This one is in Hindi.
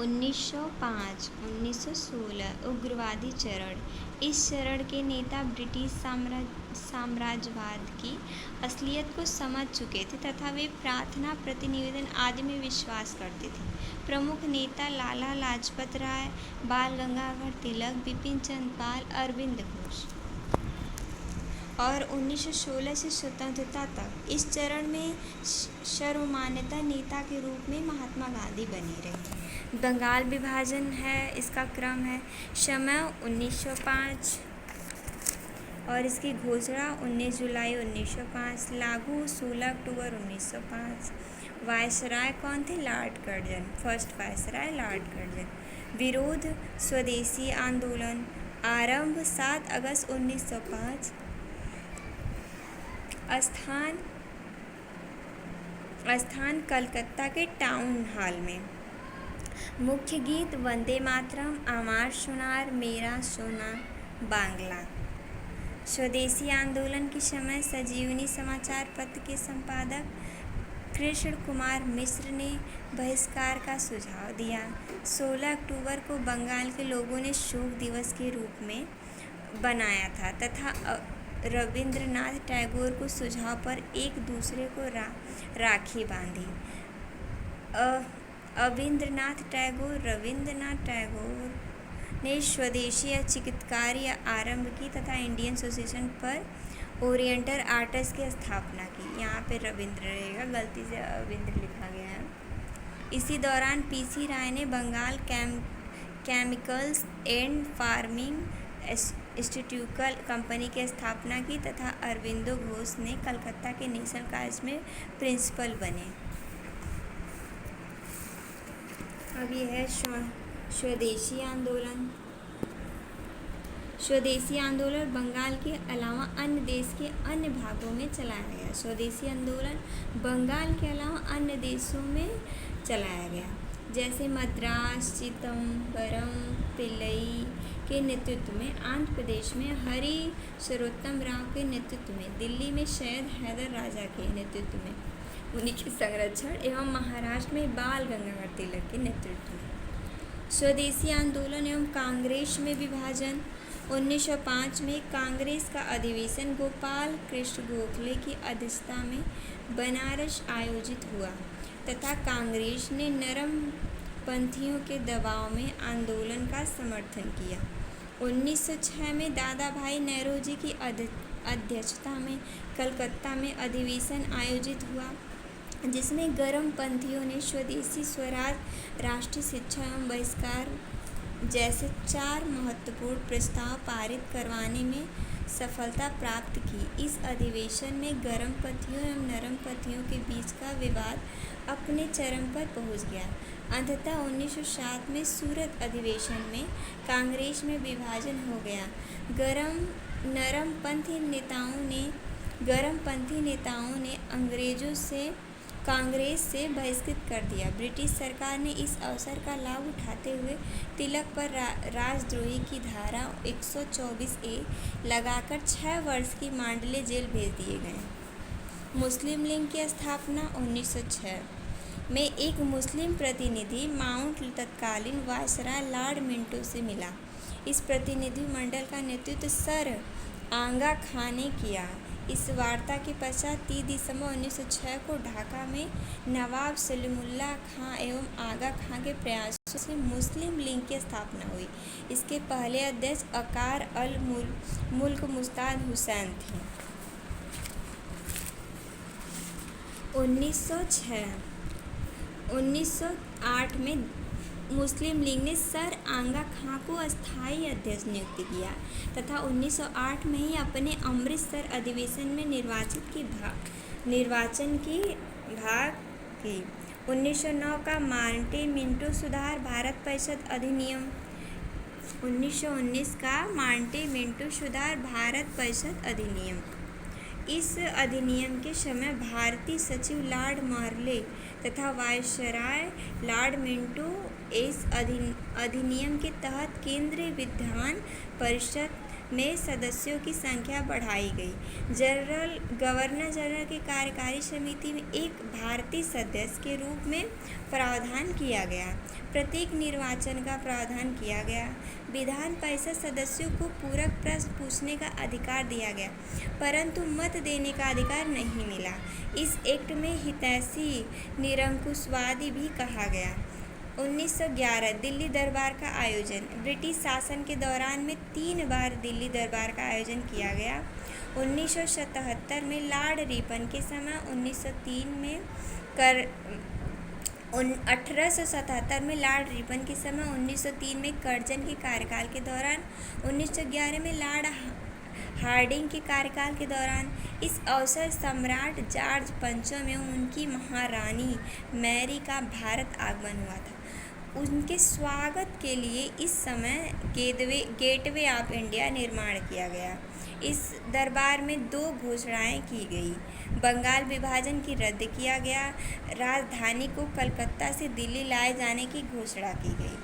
1905-1916 उग्रवादी चरण। इस चरण के नेता ब्रिटिश साम्राज्यवाद की असलियत को समझ चुके थे तथा वे प्रार्थना, प्रतिनिवेदन आदि में विश्वास करते थे। प्रमुख नेता लाला लाजपत राय, बाल गंगाधर तिलक, बिपिन चंद्र पाल, अरविंद घोष। और 1916 से स्वतंत्रता तक इस चरण में सर्वमान्यता नेता के रूप में महात्मा गांधी बने रहे। बंगाल विभाजन है, इसका क्रम है। समय 1905 और इसकी घोषणा 19 जुलाई 1905, लागू 16 अक्टूबर 1905। वायसराय कौन थे? Lord Curzon, first viceroy Lord Curzon. विरोध स्वदेशी आंदोलन, आरंभ 7 अगस्त 1905। स्थान कलकत्ता के टाउन हॉल में। मुख्य गीत वंदे मातरम, आमार सोनार, मेरा सोना बांग्ला। स्वदेशी आंदोलन के समय संजीवनी समाचार पत्र के संपादक कृष्ण कुमार मिश्र ने बहिष्कार का सुझाव दिया। 16 अक्टूबर को बंगाल के लोगों ने शोक दिवस के रूप में बनाया था तथा रविंद्रनाथ टैगोर को सुझाव पर एक दूसरे को राखी बांधी। रविंद्रनाथ टैगोर ने स्वदेशी चित्रकारी आरंभ की तथा इंडियन एसोसिएशन पर ओरिएंटल आर्टिस्ट की स्थापना की। यहाँ पे रविंद्र रहेगा, गलती से रविंद्र लिखा गया है। इसी दौरान पीसी राय ने Bengal chemicals and farming institute company की स्थापना की तथा अरविंदो घोष ने कलकत्ता के नेशनल कॉलेज में प्रिंसिपल बने। अब यह है स्वदेशी आंदोलन। स्वदेशी आंदोलन बंगाल के अलावा अन्य देश के अन्य भागों में चलाया गया। स्वदेशी आंदोलन बंगाल के अलावा अन्य देशों में चलाया गया, जैसे मद्रास, चिदम्बरम पिल्लई के नेतृत्व में, आंध्र प्रदेश में हरि सर्वोत्तम राव के नेतृत्व में, दिल्ली में सैयद हैदर राजा के नेतृत्व में, उन्हीं के संरक्षण एवं महाराष्ट्र में बाल गंगाधर तिलक के नेतृत्व में। स्वदेशी आंदोलन एवं कांग्रेस में विभाजन। 1905 में कांग्रेस का अधिवेशन गोपाल कृष्ण गोखले की अध्यक्षता में बनारस आयोजित हुआ तथा कांग्रेस ने नरम पंथियों के दबाव में आंदोलन का समर्थन किया। 1906 में दादा भाई नेहरूजी की अध्यक्षता में कलकत्ता में अधिवेशन आयोजित हुआ जिसमें गरम पंथियों ने स्वदेशी स्वराज, राष्ट्रीय शिक्षा एवं बहिष्कार जैसे 4 महत्वपूर्ण प्रस्ताव पारित करवाने में सफलता प्राप्त की। इस अधिवेशन में गरम पंथियों एवं नरम पंथियों के बीच का विवाद अपने चरम पर पहुंच गया। अंततः 1907 में सूरत अधिवेशन में कांग्रेस में विभाजन हो गया। गरम पंथी नेताओं ने अंग्रेजों से कांग्रेस से बहिष्कृत कर दिया। ब्रिटिश सरकार ने इस अवसर का लाभ उठाते हुए तिलक पर राजद्रोही की धारा 124A लगाकर 6 वर्ष की मांडले जेल भेज दिए गए। मुस्लिम लीग की स्थापना 1906 में एक मुस्लिम प्रतिनिधि माउंट तत्कालीन वायसराय लॉर्ड मिंटो से मिला। इस प्रतिनिधि मंडल का नेतृत्व सर आगा खां ने किया। इस वार्ता के पश्चात 30 दिसंबर 1906 को ढाका में नवाब सलीमुल्लाह खां एवं आगा खां के प्रयासों से मुस्लिम लीग की स्थापना हुई। इसके पहले अध्यक्ष अकार अल मुल्क मुस्ताद हुसैन थे। 1908 में मुस्लिम लीग ने सर आगा खां को अस्थायी अध्यक्ष नियुक्त किया तथा 1908 में ही अपने अमृतसर अधिवेशन में निर्वाचन की भाग की। 1909 का मार्टे मिंटो सुधार भारत परिषद अधिनियम। 1919 का मार्टे मिंटो सुधार भारत परिषद अधिनियम। इस अधिनियम के समय भारतीय सचिव लॉर्ड मार्ले तथा वायसराय लॉर्ड मिंटो इस अधिनियम के तहत केंद्रीय विधान परिषद में सदस्यों की संख्या बढ़ाई गई। गवर्नर जनरल की कार्यकारी समिति में एक भारतीय सदस्य के रूप में प्रावधान किया गया। प्रत्येक निर्वाचन का प्रावधान किया गया। विधान परिषद सदस्यों को पूरक प्रश्न पूछने का अधिकार दिया गया, परंतु मत देने का अधिकार नहीं मिला। इस एक्ट में हितैषी निरंकुशवादी भी कहा गया। 1911 दिल्ली दरबार का आयोजन। ब्रिटिश शासन के दौरान में 3 बार दिल्ली दरबार का आयोजन किया गया। 1977 में लॉर्ड रिपन के समय, 1903 में 1877 में लॉर्ड रिपन के समय, 1903 में कर्जन के कार्यकाल के दौरान, 1911 में लॉर्ड हार्डिंग के कार्यकाल के दौरान। इस अवसर सम्राट जॉर्ज पंचम एवं उनकी महारानी मैरी का भारत आगमन हुआ था। उनके स्वागत के लिए इस समय गेटवे ऑफ इंडिया निर्माण किया गया। इस दरबार में 2 घोषणाएं की गई। बंगाल विभाजन की रद्द किया गया। राजधानी को कलकत्ता से दिल्ली लाए जाने की घोषणा की गई।